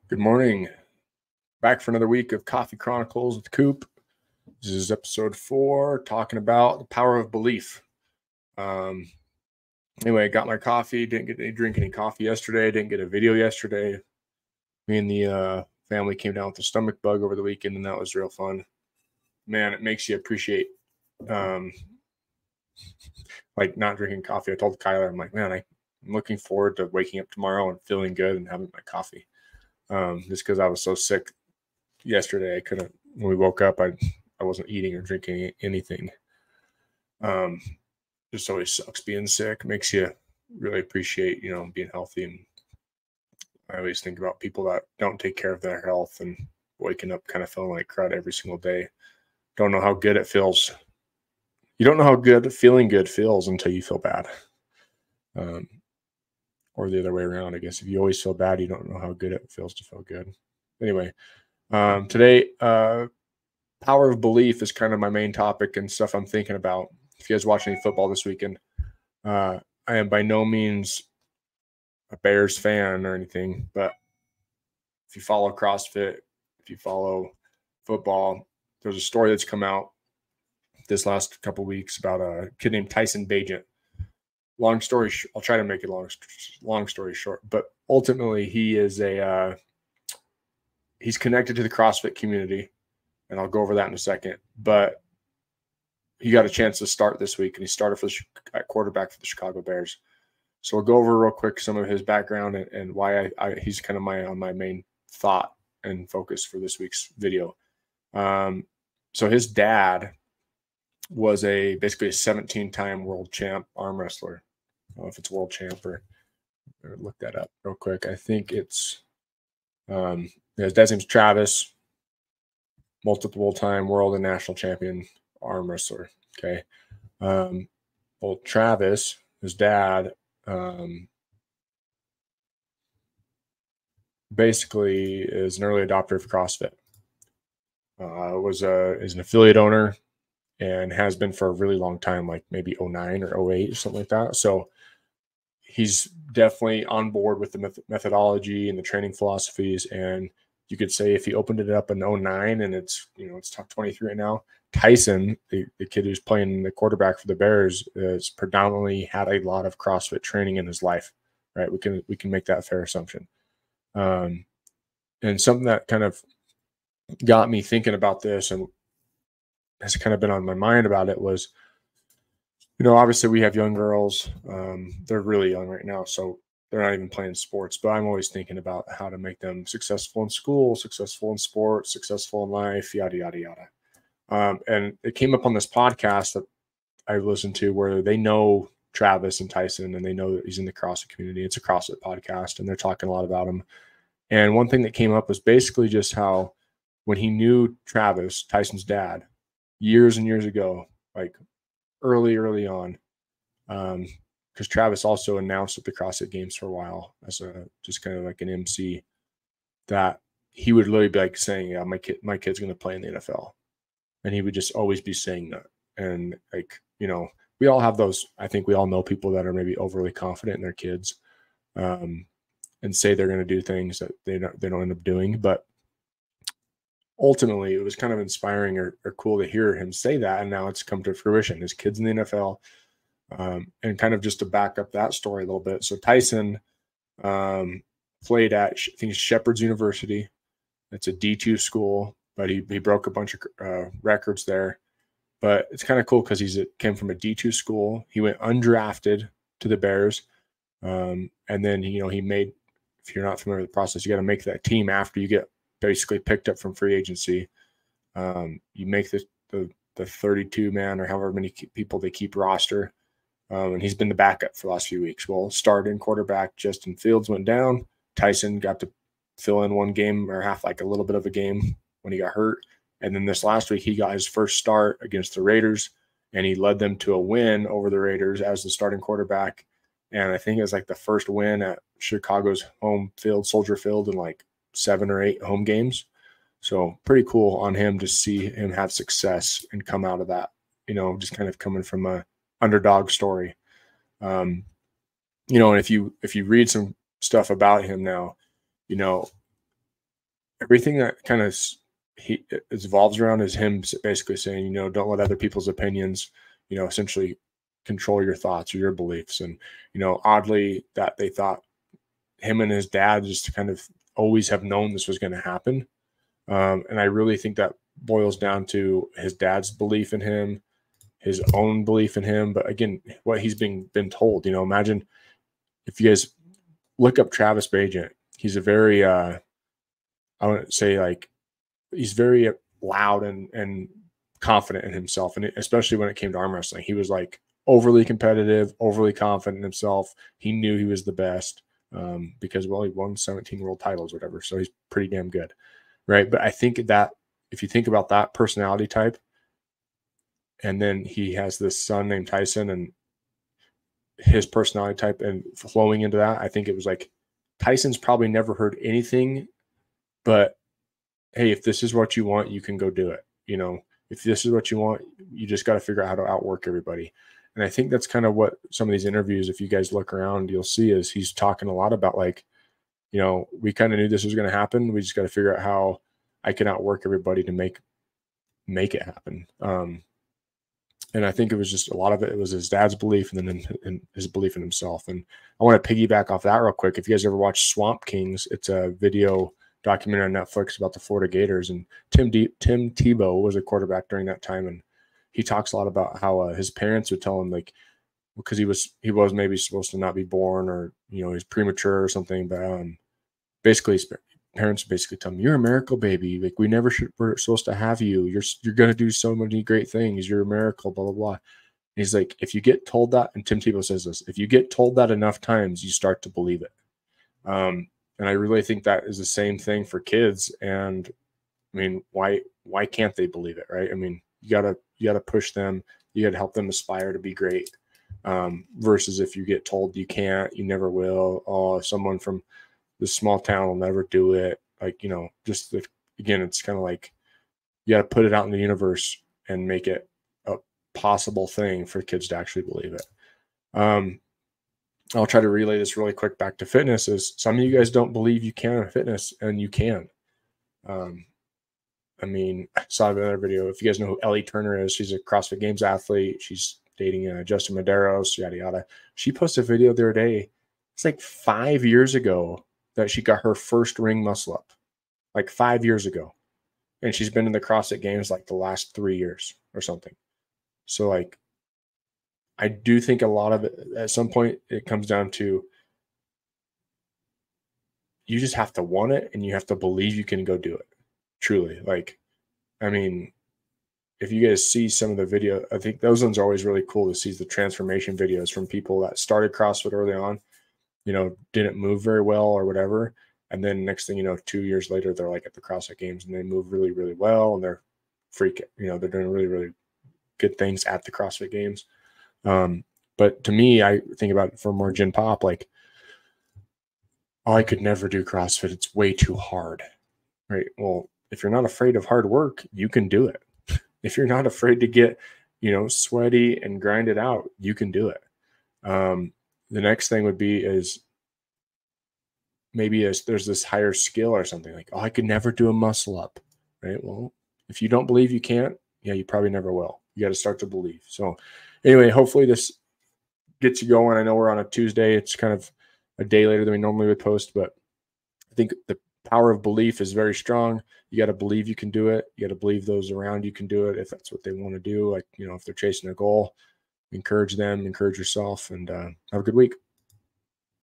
Good morning. Back for another week of Coffee Chronicles with Coop. This is episode 4, talking about the power of belief. Anyway, I got my coffee. Didn't drink any coffee yesterday. Didn't get a video yesterday. Me and the family came down with a stomach bug over the weekend, and that was real fun. Man, it makes you appreciate like not drinking coffee. I told Kyler, I'm like, man, I'm looking forward to waking up tomorrow and feeling good and having my coffee. Just because I was so sick yesterday, I couldn't. When we woke up, I wasn't eating or drinking anything. Just always sucks being sick. Makes you really appreciate, being healthy. And I always think about people that don't take care of their health and waking up kind of feeling like crud every single day. Don't know how good it feels. You don't know how good feeling good feels until you feel bad. Or the other way around, I guess. If you always feel bad, you don't know how good it feels to feel good. Anyway, today, power of belief is kind of my main topic and stuff I'm thinking about. If you guys watch any football this weekend, I am by no means a Bears fan or anything, but if you follow CrossFit, if you follow football, there's a story that's come out this last couple of weeks about a kid named Tyson Bagent. Long story, I'll try to make it long story short, but ultimately he is he's connected to the CrossFit community, and I'll go over that in a second. But he got a chance to start this week, and he started at quarterback for the Chicago Bears. So we'll go over real quick some of his background and why he's kind of my main thought and focus for this week's video. So his dad was basically a 17-time world champ arm wrestler. I don't know if it's world champ or look that up real quick. I think it's his dad's name's Travis, multiple time world and national champion arm wrestler. Okay. Well, Travis, his dad, basically is an early adopter of CrossFit. Is an affiliate owner and has been for a really long time, like maybe 09 or 08 or something like that. So he's definitely on board with the methodology and the training philosophies. And you could say if he opened it up in 09 and it's top 23 right now, Tyson, the kid who's playing the quarterback for the Bears, has predominantly had a lot of CrossFit training in his life, right? We can make that fair assumption. And something that kind of got me thinking about this and has kind of been on my mind about it was, obviously we have young girls. They're really young right now, so they're not even playing sports, but I'm always thinking about how to make them successful in school, successful in sports, successful in life, yada, yada, yada. And it came up on this podcast that I listened to where they know Travis and Tyson, and they know that he's in the CrossFit community. It's a CrossFit podcast, and they're talking a lot about him. And one thing that came up was basically just how when he knew Travis, Tyson's dad, years and years ago, like early on, because Travis also announced at the CrossFit Games for a while as just kind of like an MC, that he would literally be like saying, yeah, my kid's going to play in the NFL. And he would just always be saying that. And like, we all have those. I think we all know people that are maybe overly confident in their kids, and say they're going to do things that they don't end up doing. But ultimately, it was kind of inspiring or cool to hear him say that. And now it's come to fruition. His kid's in the NFL. And kind of just to back up that story a little bit. So Tyson played at, I think it's Shepherd's University. It's a D2 school, but he broke a bunch of records there. But it's kind of cool because came from a D2 school. He went undrafted to the Bears. And then, he made, if you're not familiar with the process, you got to make that team after you get basically picked up from free agency. You make the 32 man or however many people they keep roster. And he's been the backup for the last few weeks. Well, starting quarterback Justin Fields went down. Tyson got to fill in one game or half, like a little bit of a game when he got hurt. And then this last week, he got his first start against the Raiders, and he led them to a win over the Raiders as the starting quarterback. And I think it was like the first win at Chicago's home field, Soldier Field, in like 7 or 8 home games. So pretty cool on him to see him have success and come out of that, just kind of coming from a underdog story. And if you read some stuff about him now, everything that kind of it evolves around is him basically saying, you know, don't let other people's opinions, you know, essentially control your thoughts or your beliefs. And, you know, oddly that they thought him and his dad just kind of always have known this was going to happen. And I really think that boils down to his dad's belief in him, his own belief in him. But again, what he's been told, you know, imagine if you guys look up Travis Bajent, he's a very, I wouldn't say like, he's very loud and confident in himself. And especially when it came to arm wrestling, he was like overly competitive, overly confident in himself. He knew he was the best because, well, he won 17 world titles, whatever. So he's pretty damn good. Right. But I think that if you think about that personality type, and then he has this son named Tyson and his personality type and flowing into that, I think it was like Tyson's probably never heard anything but, hey, if this is what you want, you can go do it. You know, if this is what you want, you just got to figure out how to outwork everybody. And I think that's kind of what some of these interviews, if you guys look around, you'll see is he's talking a lot about like, you know, we kind of knew this was going to happen. We just got to figure out how I can outwork everybody to make it happen. And I think it was just a lot of it was his dad's belief and then in his belief in himself. And I want to piggyback off that real quick. If you guys ever watched Swamp Kings, it's a video documentary on Netflix about the Florida Gators. And Tim Tebow was a quarterback during that time. And he talks a lot about how his parents would tell him, like, because he was maybe supposed to not be born or, you know, he's premature or something. But basically, his parents basically tell him, "You're a miracle baby. Like we're supposed to have you. You're going to do so many great things. You're a miracle, blah, blah, blah." And he's like, if you get told that, and Tim Tebow says this, if you get told that enough times, you start to believe it. And I really think that is the same thing for kids. And I mean, why can't they believe it? Right. I mean, you gotta push them. You gotta help them aspire to be great. Versus if you get told you can't, you never will. Oh, someone from this small town will never do it. Like, you know, just again, it's kind of like you got to put it out in the universe and make it a possible thing for kids to actually believe it. I'll try to relay this really quick back to fitness. Is some of you guys don't believe you can in fitness, and you can. I mean, I saw another video. If you guys know who Ellie Turner is, she's a CrossFit Games athlete. She's dating Justin Medeiros, yada, yada. She posted a video the other day. It's like 5 years ago that she got her first ring muscle up, like 5 years ago. And she's been in the CrossFit Games like the last 3 years or something. So like, I do think a lot of it, at some point, it comes down to you just have to want it and you have to believe you can go do it. Truly. Like, I mean, if you guys see some of the video, I think those ones are always really cool to see the transformation videos from people that started CrossFit early on, you know, didn't move very well or whatever. And then next thing you know, 2 years later, they're like at the CrossFit Games and they move really, really well. And they're they're doing really, really good things at the CrossFit Games. But to me, I think about it for more Gen Pop, like, oh, I could never do CrossFit. It's way too hard. Right. Well, if you're not afraid of hard work, you can do it. If you're not afraid to get, you know, sweaty and grind it out, you can do it. The next thing would be is maybe there's this higher skill or something like, oh, I could never do a muscle up. Right. Well, if you don't believe you can't, yeah, you probably never will. You got to start to believe. So anyway, hopefully this gets you going. I know we're on a Tuesday. It's kind of a day later than we normally would post, but I think the power of belief is very strong. You got to believe you can do it. You got to believe those around you can do it if that's what they want to do. Like, you know, if they're chasing a goal, encourage them, encourage yourself, and have a good week.